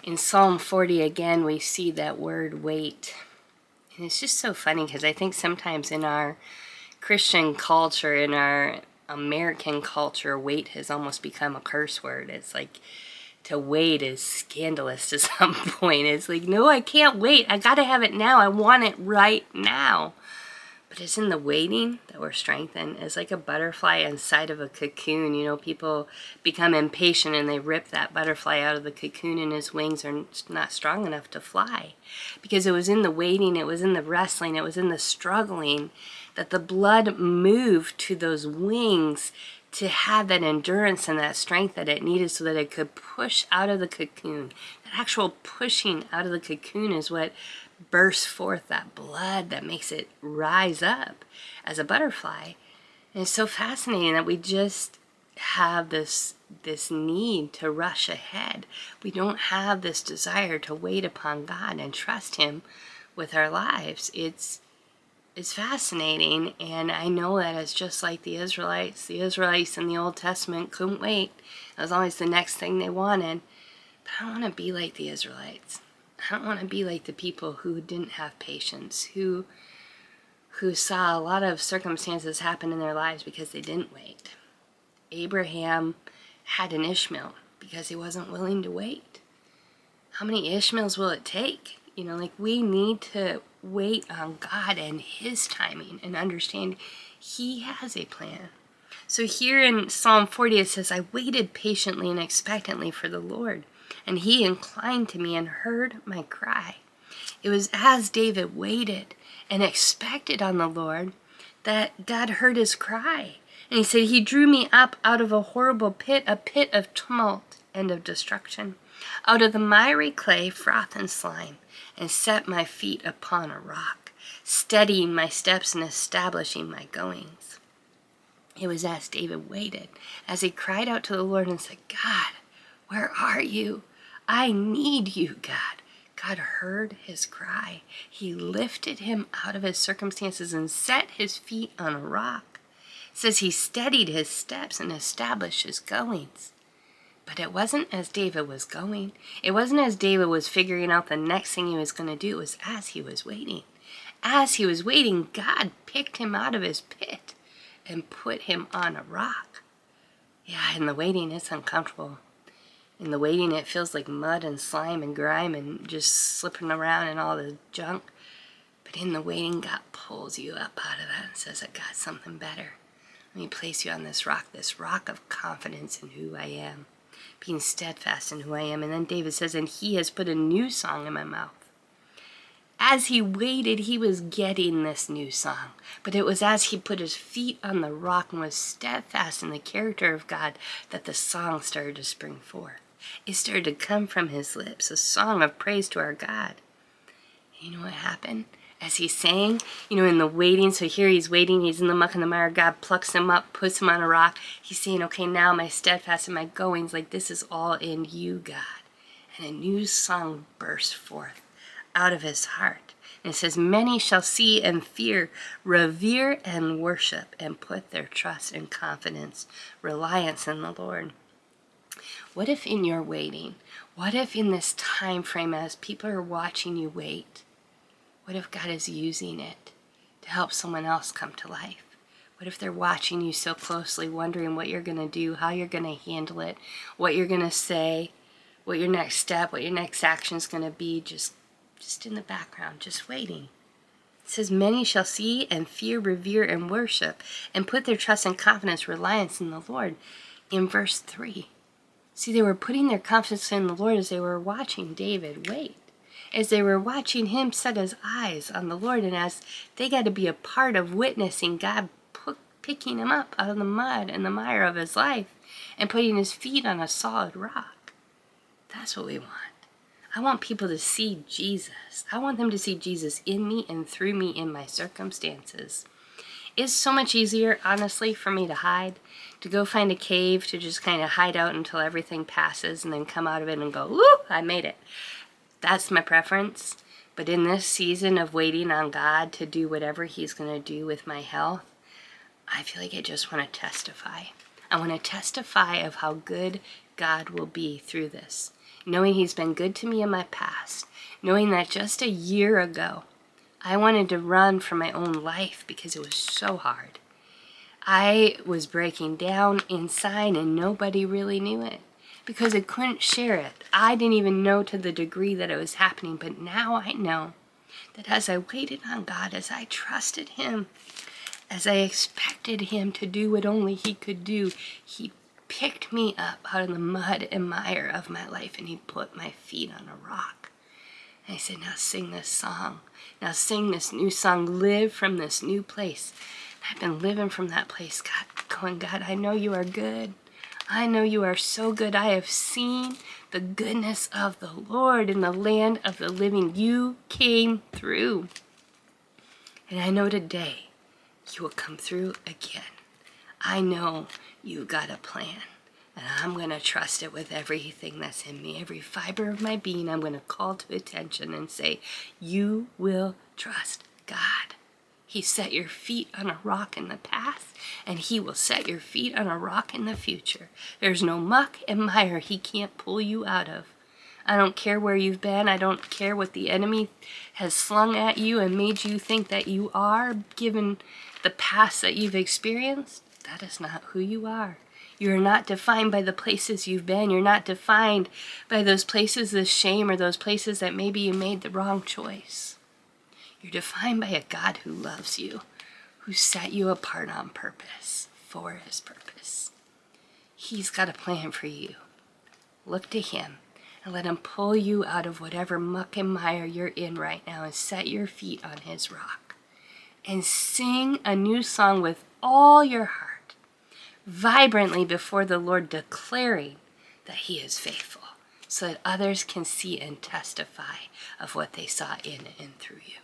In Psalm 40 again, we see that word wait. And it's just so funny because I think sometimes in our Christian culture, in our American culture, wait has almost become a curse word. It's like to wait is scandalous to some point. It's like, no, I can't wait. I gotta have it now. I want it right now. But it's in the waiting that we're strengthened. It's like a butterfly inside of a cocoon. You know, people become impatient and they rip that butterfly out of the cocoon and his wings are not strong enough to fly. Because it was in the waiting, it was in the wrestling, it was in the struggling that the blood moved to those wings to have that endurance and that strength that it needed so that it could push out of the cocoon. That actual pushing out of the cocoon is what bursts forth that blood that makes it rise up as a butterfly. And it's so fascinating that we just have this need to rush ahead. We don't have this desire to wait upon God and trust Him with our lives. It's fascinating, and I know that it's just like the Israelites. The Israelites in the Old Testament couldn't wait. It was always the next thing they wanted. But I don't want to be like the Israelites. I don't want to be like the people who didn't have patience, who saw a lot of circumstances happen in their lives because they didn't wait. Abraham had an Ishmael because he wasn't willing to wait. How many Ishmaels will it take? You know, like we need to wait on God and His timing and understand He has a plan. So here in Psalm 40 it says, I waited patiently and expectantly for the Lord, and He inclined to me and heard my cry. It was as David waited and expected on the Lord that God heard his cry. And he said, He drew me up out of a horrible pit, a pit of tumult and of destruction, out of the miry clay, froth and slime, and set my feet upon a rock, steadying my steps and establishing my goings. It was as David waited, as he cried out to the Lord and said, God, where are you? I need you, God. God heard his cry. He lifted him out of his circumstances and set his feet on a rock. It says he steadied his steps and established his goings. But it wasn't as David was going. It wasn't as David was figuring out the next thing he was going to do. It was as he was waiting. As he was waiting, God picked him out of his pit and put him on a rock. Yeah, in the waiting, it's uncomfortable. In the waiting, it feels like mud and slime and grime and just slipping around and all the junk. But in the waiting, God pulls you up out of that and says, I got something better. Let me place you on this rock of confidence in who I am, being steadfast in who I am. And then David says, and He has put a new song in my mouth. As he waited, he was getting this new song. But it was as he put his feet on the rock and was steadfast in the character of God that the song started to spring forth. It started to come from his lips, a song of praise to our God. And you know what happened? As he sang, in the waiting, so here he's waiting, he's in the muck and the mire, God plucks him up, puts him on a rock. He's saying, okay, now my steadfast and my goings, like this is all in you, God. And a new song bursts forth out of his heart. And it says, many shall see and fear, revere and worship, and put their trust and confidence, reliance in the Lord. What if in your waiting, what if in this time frame as people are watching you wait, what if God is using it to help someone else come to life? What if they're watching you so closely, wondering what you're going to do, how you're going to handle it, what you're going to say, what your next step, what your next action is going to be, just in the background, just waiting. It says, many shall see and fear, revere, and worship, and put their trust and confidence, reliance in the Lord. In verse 3. See, they were putting their confidence in the Lord as they were watching David wait. As they were watching him set his eyes on the Lord, and as they got to be a part of witnessing God picking him up out of the mud and the mire of his life and putting his feet on a solid rock. That's what we want. I want people to see Jesus. I want them to see Jesus in me and through me in my circumstances. It's so much easier, honestly, for me to hide, to go find a cave, to just kind of hide out until everything passes and then come out of it and go, woo, I made it. That's my preference. But in this season of waiting on God to do whatever He's going to do with my health, I feel like I just want to testify. I want to testify of how good God will be through this. knowing He's been good to me in my past, knowing that just a year ago, I wanted to run from my own life because it was so hard. I was breaking down inside and nobody really knew it because I couldn't share it. I didn't even know to the degree that it was happening, but now I know that as I waited on God, as I trusted Him, as I expected Him to do what only He could do, He picked me up out of the mud and mire of my life and He put my feet on a rock. And I said, now sing this song. Now sing this new song. Live from this new place. I've been living from that place, God, going, God, I know you are good. I know you are so good. I have seen the goodness of the Lord in the land of the living. You came through. And I know today you will come through again. I know you've got a plan. And I'm going to trust it with everything that's in me. Every fiber of my being, I'm going to call to attention and say, you will trust God. He set your feet on a rock in the past, and He will set your feet on a rock in the future. There's no muck and mire He can't pull you out of. I don't care where you've been. I don't care what the enemy has slung at you and made you think that you are, given the past that you've experienced. That is not who you are. You're not defined by the places you've been. You're not defined by those places of shame or those places that maybe you made the wrong choice. You're defined by a God who loves you, who set you apart on purpose, for His purpose. He's got a plan for you. Look to Him and let Him pull you out of whatever muck and mire you're in right now and set your feet on His rock. And sing a new song with all your heart, vibrantly before the Lord, declaring that He is faithful, so that others can see and testify of what they saw in and through you.